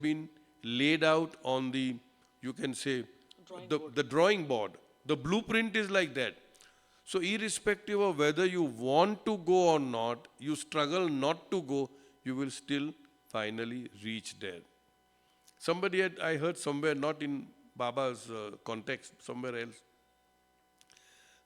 been laid out on the, you can say, Drawing the, board. the drawing board. The blueprint is like that. So irrespective of whether you want to go or not, you struggle not to go, you will still finally reach there. Somebody had, I heard somewhere, not in Baba's context, somewhere else,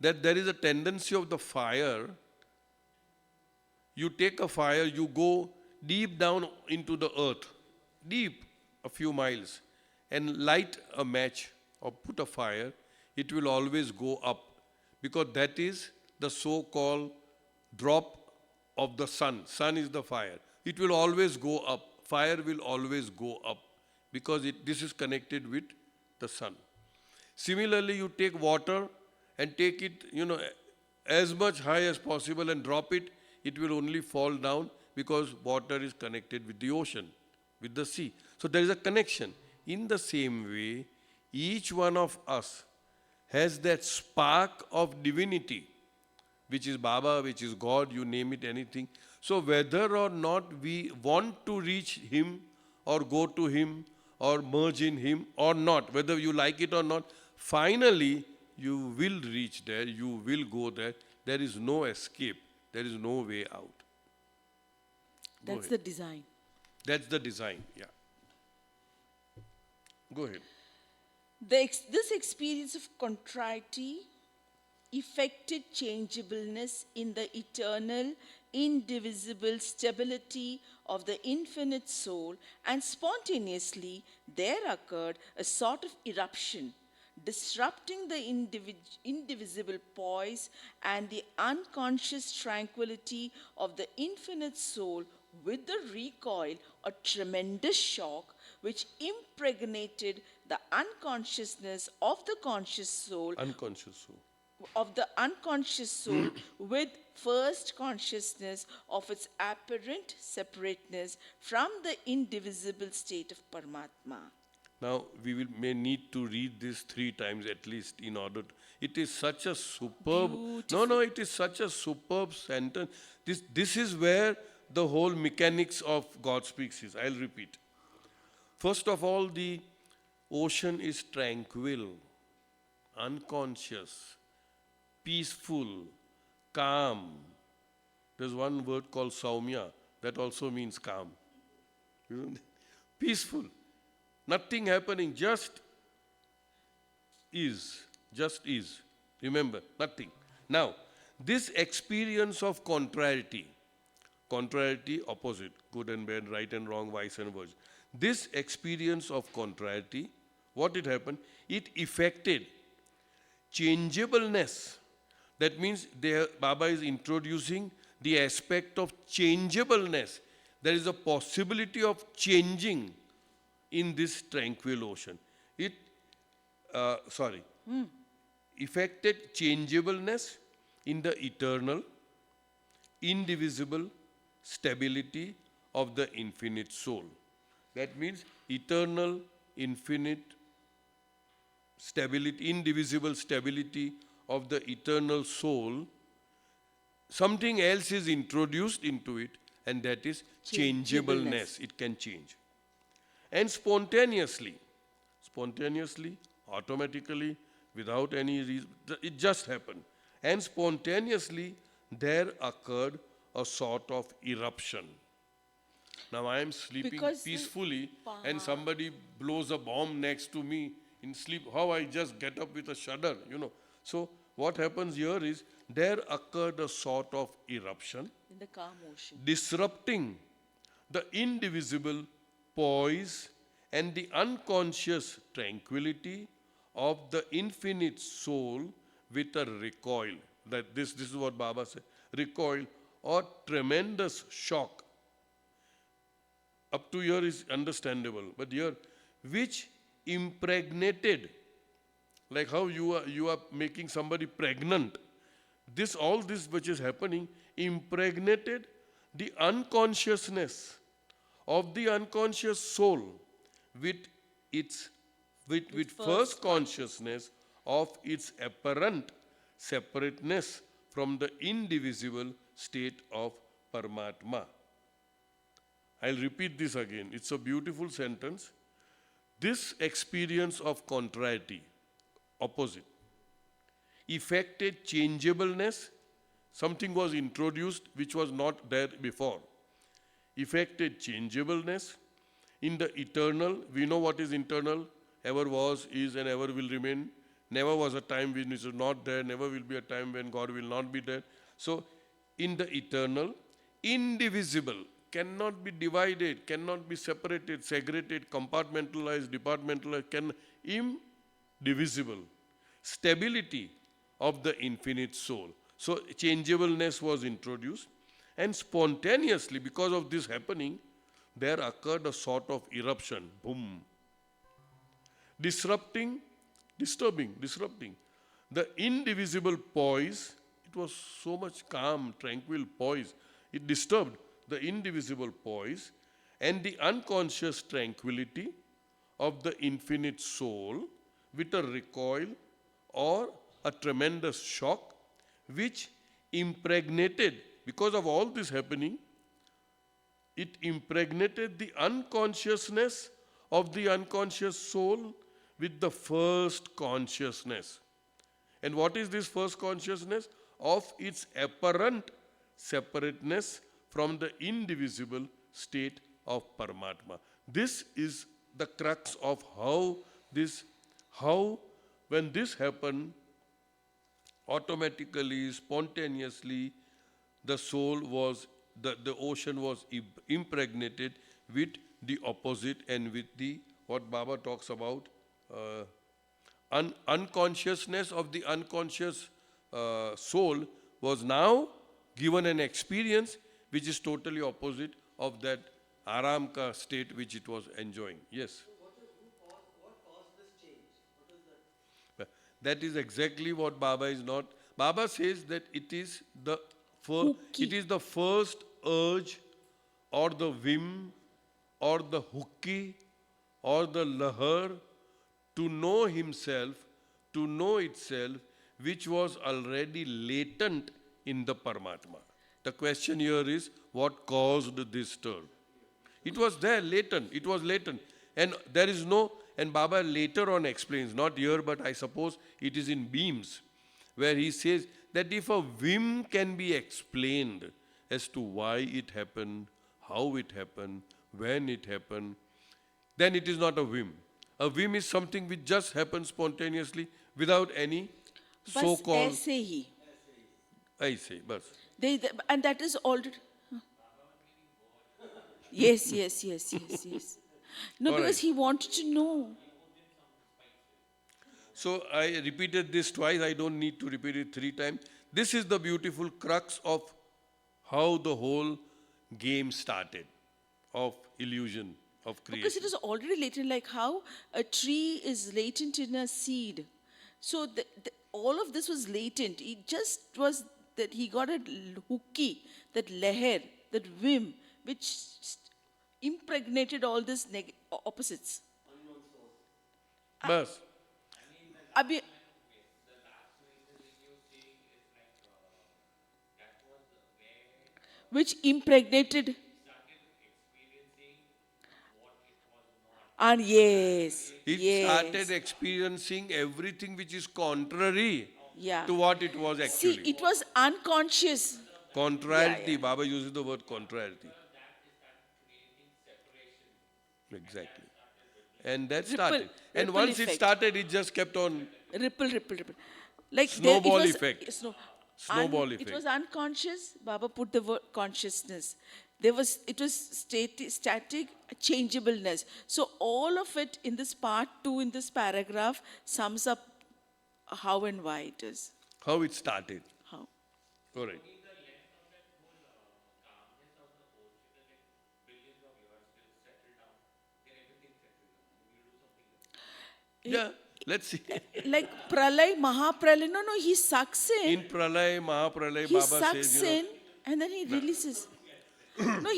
that there is a tendency of the fire. You take a fire, you go deep down into the earth, deep, a few miles, and light a match or put a fire, it will always go up, because that is the so-called drop of the sun. Sun is the fire. It will always go up. Fire will always go up, because this is connected with the sun. Similarly, you take water and take it, as much high as possible and drop it, it will only fall down, because water is connected with the ocean, with the sea. So there is a connection. In the same way, each one of us has that spark of divinity, which is Baba, which is God, you name it, anything. So whether or not we want to reach Him or go to Him or merge in Him or not, whether you like it or not, finally you will reach there, you will go there. There is no escape, there is no way out. Go That's ahead. the design. That's the design, yeah. Go ahead. This experience of contrariety, effected changeableness in the eternal, indivisible stability of the infinite soul, and spontaneously there occurred a sort of eruption, disrupting the indivisible poise and the unconscious tranquility of the infinite soul with the recoil, a tremendous shock which impregnated the unconsciousness of the conscious soul Unconscious soul. of the unconscious soul with first consciousness of its apparent separateness from the indivisible state of Paramatma. Now, may need to read this 3 times at least in order to, it is such a superb, no, Beautiful. it is such a superb sentence. This is where the whole mechanics of God speaks is. I'll repeat. First of all, the ocean is tranquil, unconscious, peaceful, calm. There's one word called Somya that also means calm. Peaceful. Nothing happening, just is. Just is. Remember, nothing. Now, this experience of contrariety, opposite, good and bad, right and wrong, vice and versa. This experience of contrariety, what it happened? It affected changeableness. That means Baba is introducing the aspect of changeableness. There is a possibility of changing in this tranquil ocean. It, affected changeableness in the eternal, indivisible stability of the infinite soul. That means eternal, infinite stability, indivisible stability of the eternal soul. Something else is introduced into it, and that is changeableness. It can change. And spontaneously, automatically, without any reason, it just happened. And spontaneously, there occurred a sort of eruption. Now I am sleeping Because peacefully and somebody blows a bomb next to me in sleep. How I just get up with a shudder, So what happens here is there occurred a sort of eruption, in the calm ocean, disrupting the indivisible poise and the unconscious tranquility of the infinite soul with a recoil. That this is what Baba said. Recoil or tremendous shock. Up to here is understandable, but here, which impregnated, like how you are making somebody pregnant. All this which is happening impregnated the unconsciousness of the unconscious soul with first consciousness of its apparent separateness from the indivisible state of Paramatma. I'll repeat this again. It's a beautiful sentence. This experience of contrariety, opposite, effected changeableness. Something was introduced which was not there before. Effected changeableness in the eternal. We know what is internal. Ever was, is, and ever will remain. Never was a time when it is not there. Never will be a time when God will not be there. So, in the eternal, indivisible, cannot be divided, cannot be separated, segregated, compartmentalized, departmentalized, indivisible. Stability of the infinite soul. So changeableness was introduced, and spontaneously, because of this happening, there occurred a sort of eruption, boom, disrupting the indivisible poise. It was so much calm, tranquil poise. It disturbed the indivisible poise and the unconscious tranquility of the infinite soul with a recoil or a tremendous shock which impregnated, because of all this happening, it impregnated the unconsciousness of the unconscious soul with the first consciousness. And what is this first consciousness? Of its apparent separateness from the indivisible state of Paramatma. This is the crux of how when this happened, automatically, spontaneously, the soul was, the ocean was impregnated with the opposite and with the, what Baba talks about, unconsciousness of the unconscious soul was now given an experience which is totally opposite of that aramka state which it was enjoying. Yes. What caused this change? What is that? That is exactly what Baba is not. Baba says that it is the Hooky. it is the first urge or the whim or the hooky or the lahar to know himself, to know itself, which was already latent in the Paramatma. The question here is, what caused this stir? It was there, latent. It was latent. And there is no, and Baba later on explains, not here, but I suppose it is in Beams, where he says that if a whim can be explained as to why it happened, how it happened, when it happened, then it is not a whim. A whim is something which just happens spontaneously without any बस so-called, ऐसे ही I say, bas. and that is already. Yes, yes, yes, yes, yes. No, All because right. he wanted to know. So I repeated this twice. I don't need to repeat it 3 times. This is the beautiful crux of how the whole game started of illusion, of Because creation. it is already latent, like how a tree is latent in a seed. So all of this was latent. It just was that he got a hooky, that leher, that whim, which impregnated all these opposites. Bas. Abhi, which impregnated. And yes, It started yes, experiencing everything which is contrary yeah. to what it was See, actually. it was unconscious. Yeah, Contrariety. yeah. Baba uses the word contrariety. Exactly. And that Ripple, started. And ripple once it effect. started, it just kept on Ripple, ripple, ripple. Like there, it snowball was, effect. snow, Snowball it effect. was unconscious. Baba put the word consciousness. It was static changeableness. So all of it in this part 2, in this paragraph, sums up how and why it is. How it started. How. All right. Eh, Yeah, let's see. Like Pralay, Mahapralay. No, no, he sucks in. In Pralay, Mahapralay, He Baba says, sucks in and then he releases. No,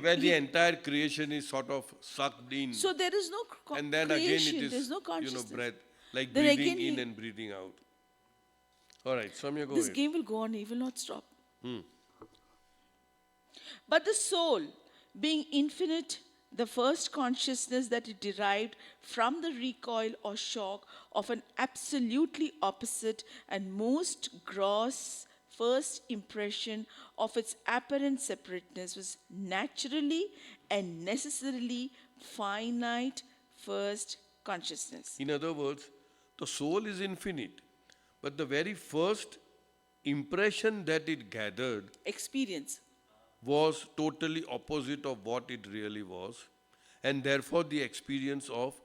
where the he entire creation is sort of sucked in. so there is no And then again it creation, there's is, no consciousness. breath, like Then breathing again, in and breathing out. All right, Samya, go this ahead. game will go on, he will not stop. But the soul, Being infinite, the first consciousness that it derived from the recoil or shock of an absolutely opposite and most gross first impression of its apparent separateness was naturally and necessarily finite first consciousness. In other words, the soul is infinite, but the very first impression that it gathered Experience. was totally opposite of what it really was, and therefore the experience of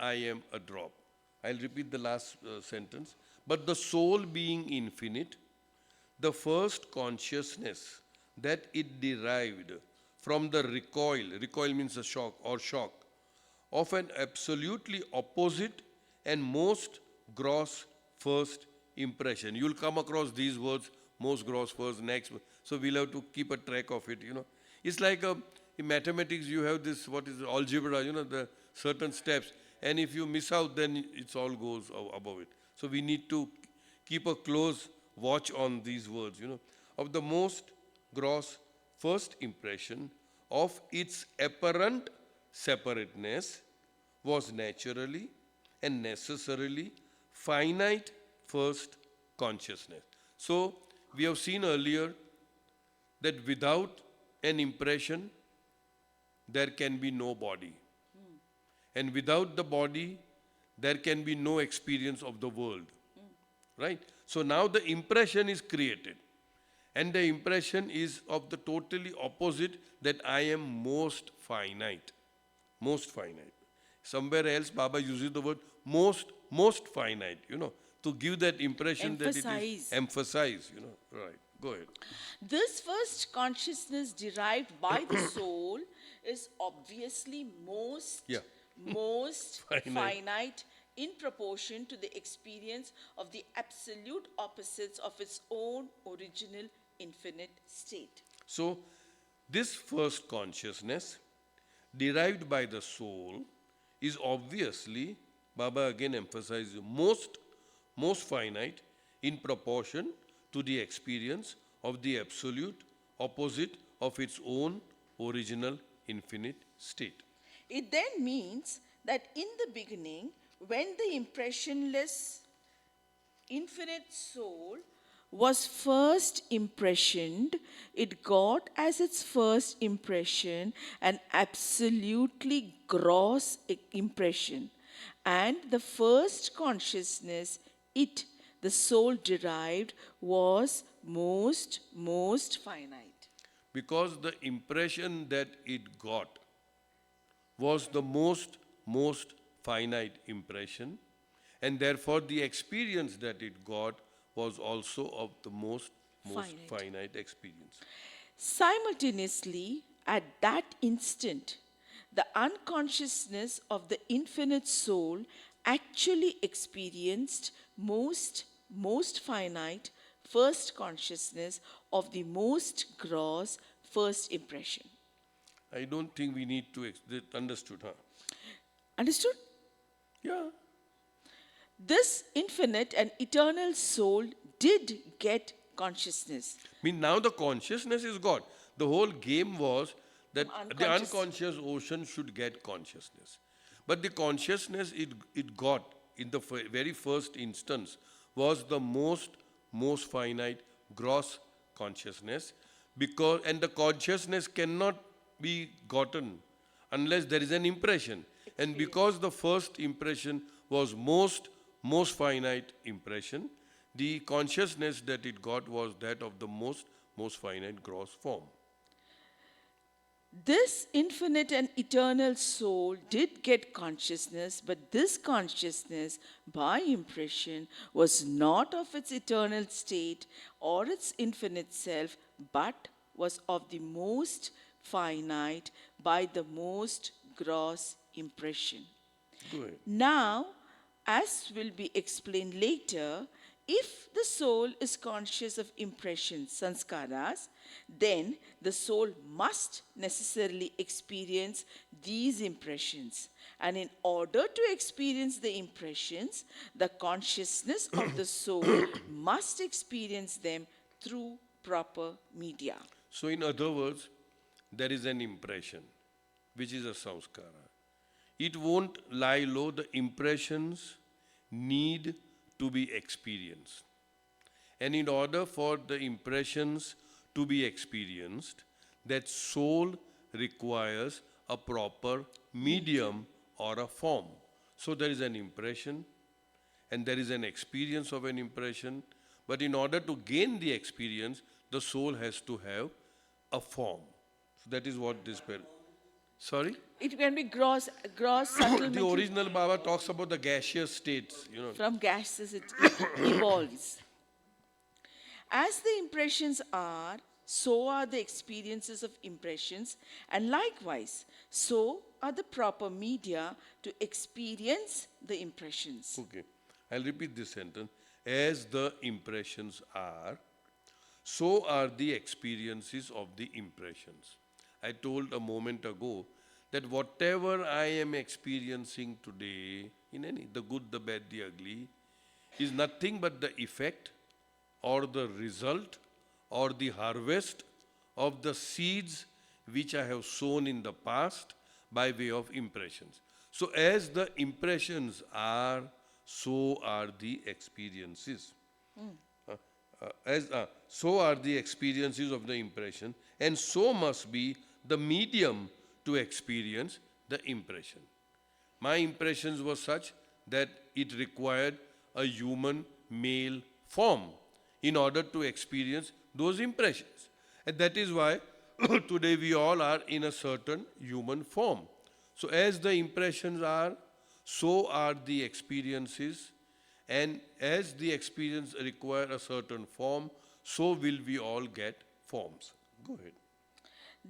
I am a drop. I'll repeat the last sentence. But the soul being infinite, the first consciousness that it derived from the recoil means a shock or shock, of an absolutely opposite and most gross first impression. You'll come across these words, most gross first, next. So we'll have to keep a track of it, It's like in mathematics, you have this, what is algebra, the certain steps. And if you miss out, then it all goes above it. So we need to keep a close watch on these words, of the most gross first impression of its apparent separateness was naturally and necessarily finite first consciousness. So we have seen earlier that without an impression, there can be no body. And without the body, there can be no experience of the world. Right? So now the impression is created. And the impression is of the totally opposite, that I am most finite. Most finite. Somewhere else, Baba uses the word most finite, to give that impression that it is emphasized, Right. Go ahead. This first consciousness derived by the soul is obviously Yeah. most Finite. finite in proportion to the experience of the absolute opposites of its own original infinite state. So, this first consciousness, derived by the soul, is obviously, Baba again emphasizes, most finite in proportion to the experience of the absolute opposite of its own original infinite state. It then means that in the beginning, when the impressionless infinite soul was first impressioned, it got as its first impression an absolutely gross impression. And the first consciousness the soul derived, was most finite. Because the impression that it got was the most finite impression, and therefore the experience that it got was also of the most finite experience. Simultaneously, at that instant, the unconsciousness of the infinite soul actually experienced most finite first consciousness of the most gross first impression. I don't think we need to understood, huh? Understood? Yeah. This infinite and eternal soul did get consciousness. I mean, now the consciousness is God. The whole game was that the unconscious ocean should get consciousness. But the consciousness it got in the very first instance was the most finite gross consciousness, and the consciousness cannot be gotten unless there is an impression. And because the first impression was most finite impression, the consciousness that it got was that of the most finite gross form. This infinite and eternal soul did get consciousness, but this consciousness, by impression, was not of its eternal state or its infinite self, but was of the most finite by the most gross impression. Good. Now, as will be explained later, if the soul is conscious of impressions, sanskaras, then the soul must necessarily experience these impressions. And in order to experience the impressions, the consciousness of the soul must experience them through proper media. So in other words, there is an impression, which is a samskara. It won't lie low. The impressions need to be experienced. And in order for the impressions to be experienced, that soul requires a proper medium or a form. So there is an impression and there is an experience of an impression. But in order to gain the experience, the soul has to have a form. So that is what this spell. Sorry? It can be gross, subtle, The mental. original Baba talks about the gaseous states, From gases it evolves. As the impressions are, so are the experiences of impressions, and likewise, so are the proper media to experience the impressions. Okay. I'll repeat this sentence. As the impressions are, so are the experiences of the impressions. I told a moment ago that whatever I am experiencing today, in any, the good, the bad, the ugly, is nothing but the effect or the result or the harvest of the seeds which I have sown in the past by way of impressions. So as the impressions are, so are the experiences. So are the experiences of the impression, and so must be the medium to experience the impression. My impressions were such that it required a human male form in order to experience those impressions. And that is why today we all are in a certain human form. So as the impressions are, so are the experiences, and as the experience require a certain form, so will we all get forms. Go ahead.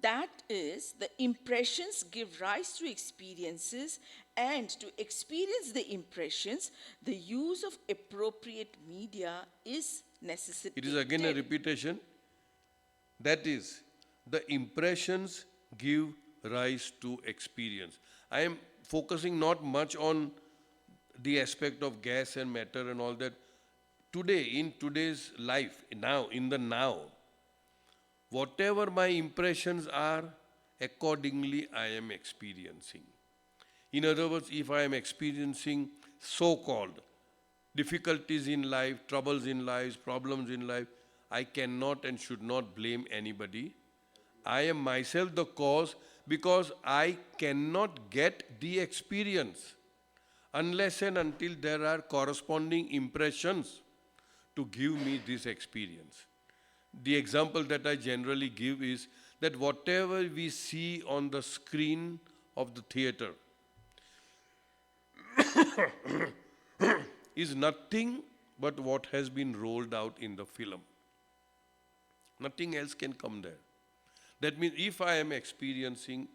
That is, the impressions give rise to experiences, and to experience the impressions, the use of appropriate media is necessary. It is again a repetition. That is, the impressions give rise to experience. I am focusing not much on the aspect of gas and matter and all that. Today, in today's life, now, in the now, whatever my impressions are, accordingly I am experiencing. In other words, if I am experiencing so-called difficulties in life, troubles in life, problems in life, I cannot and should not blame anybody. I am myself the cause, because I cannot get the experience unless and until there are corresponding impressions to give me this experience. The example that I generally give is that whatever we see on the screen of the theater is nothing but what has been rolled out in the film. Nothing else can come there. That means if I am experiencing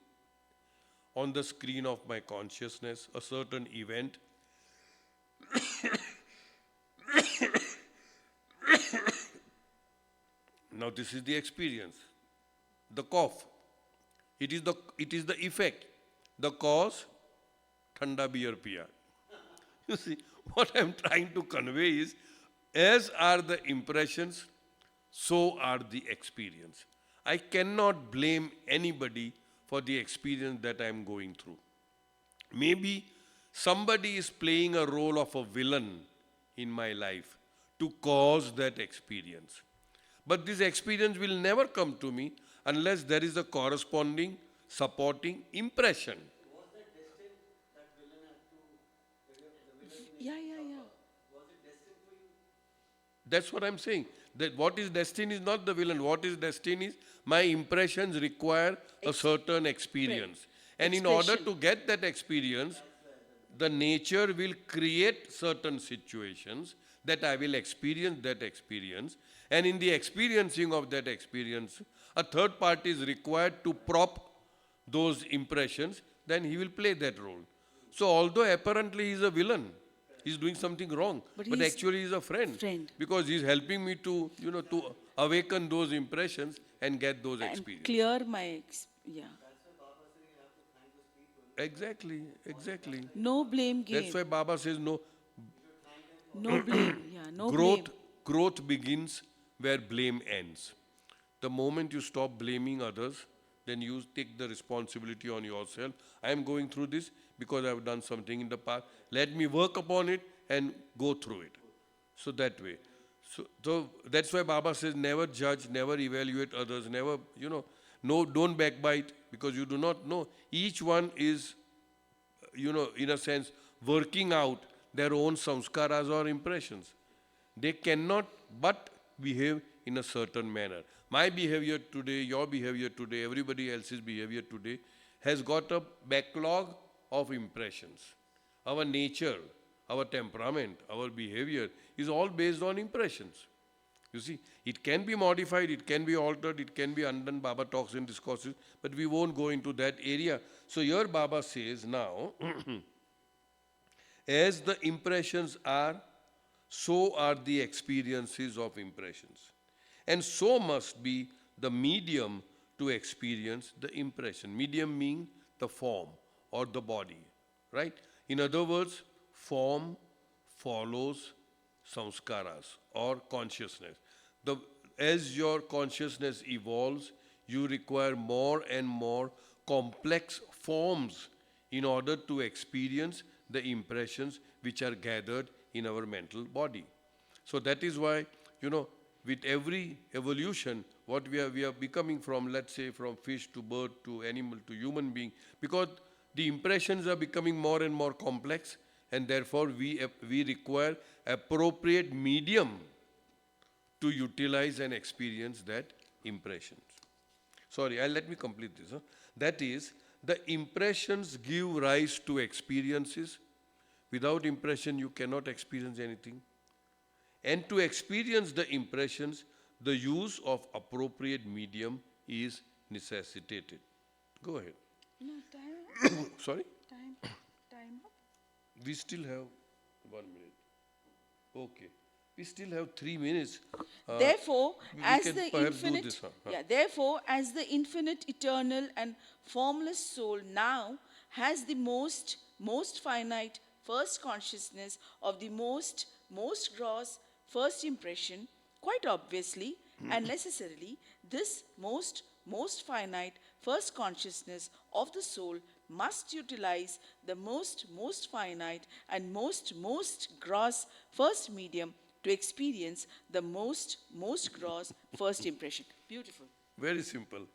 on the screen of my consciousness a certain event, now this is the experience. The cough, it is the effect. The cause, thanda beer piya. You see, what I am trying to convey is, as are the impressions, so are the experience. I cannot blame anybody for the experience that I am going through. Maybe somebody is playing a role of a villain in my life to cause that experience. But this experience will never come to me unless there is a corresponding supporting impression. Was that destined, that villain had to, the villain Yeah, yeah, yeah. was it destined for you? That's what I'm saying. That what is destined is not the villain. What is destined is my impressions require a certain experience. And in order Expression. to get that experience, the nature will create certain situations that I will experience that experience. And in the experiencing of that experience, a third party is required to prop those impressions, then he will play that role. So although apparently he is a villain, he's doing something wrong, But but he's actually he's a friend. Because he's helping me to, to awaken those impressions and get those And experiences. clear my, yeah. Exactly, exactly. No blame game. That's why Baba says no, No blame, yeah, no growth, blame. growth begins where blame ends. The moment you stop blaming others, then you take the responsibility on yourself. I am going through this because I have done something in the past. Let me work upon it and go through it. So that way. So that's why Baba says never judge, never evaluate others, never, no, don't backbite because you do not know. Each one is, in a sense, working out their own samskaras or impressions. They cannot but behave in a certain manner. My behavior today, your behavior today, everybody else's behavior today has got a backlog of impressions. Our nature, our temperament, our behavior is all based on impressions. You see, it can be modified, it can be altered, it can be undone. Baba talks in discourses, but we won't go into that area. So here Baba says now, as the impressions are, so are the experiences of impressions. And so must be the medium to experience the impression. Medium meaning the form or the body, right? In other words, form follows samskaras or consciousness. As your consciousness evolves, you require more and more complex forms in order to experience the impressions which are gathered in our mental body. So that is why, with every evolution, what we are becoming from, let's say, from fish to bird to animal to human being, because the impressions are becoming more and more complex, and therefore we require appropriate medium to utilize and experience that impressions. Sorry, let me complete this. That is, the impressions give rise to experiences. Without impression, you cannot experience anything. And to experience the impressions, the use of appropriate medium is necessitated. Go ahead. No, time, Sorry? time up. We still have 1 minute. Okay. We still have 3 minutes. Therefore, we as can the perhaps do infinite, this, therefore, as the infinite, eternal, and formless soul now has the most finite first consciousness of the most gross first impression, quite obviously and necessarily, this most finite first consciousness of the soul must utilize the most finite and most gross first medium to experience the most gross first impression. Beautiful. Very simple.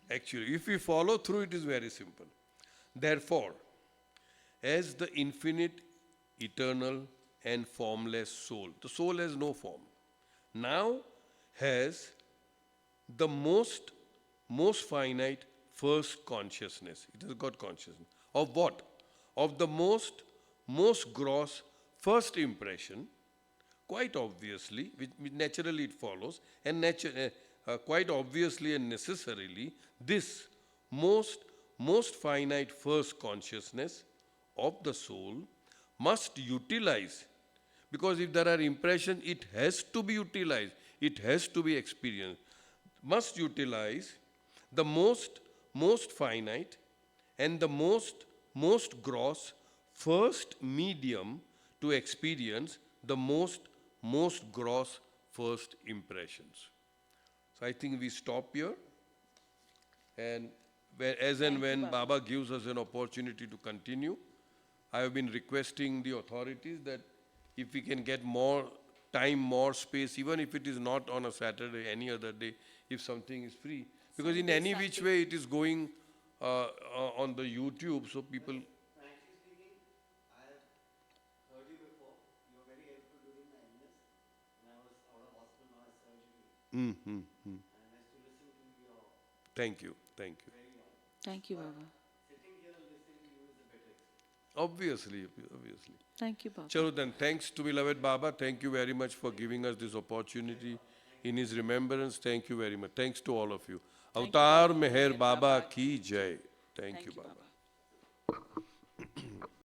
Actually, if we follow through, it is very simple. Therefore, as the infinite, eternal, and formless soul, the soul has no form, now has the most finite first consciousness. It has got consciousness. Of what? Of the most gross first impression, quite obviously, which naturally it follows, and quite obviously and necessarily, this most finite first consciousness of the soul must utilize, because if there are impressions, it has to be utilized, it has to be experienced, must utilize the most finite and the most gross first medium to experience the most gross first impressions. So I think we stop here, and as and when Baba gives us an opportunity to continue, I have been requesting the authorities that if we can get more time, more space, even if it is not on a Saturday, any other day, if something is free. Because in any which way it is going on the YouTube, so people... Frankly speaking, I have heard you before. You were very helpful during my illness when I was out of hospital on a surgery. And I used to listen to your Thank you, thank you. very long. Thank you, Baba. Sitting here and listening to you is a better experience. Obviously. Thank you, Baba. Chalo then, thanks to beloved Baba. Thank you very much for giving us this opportunity in his remembrance. Thank you very much. Thanks to all of you. Avatar Meher Baba ki jai. Thank you, Baba.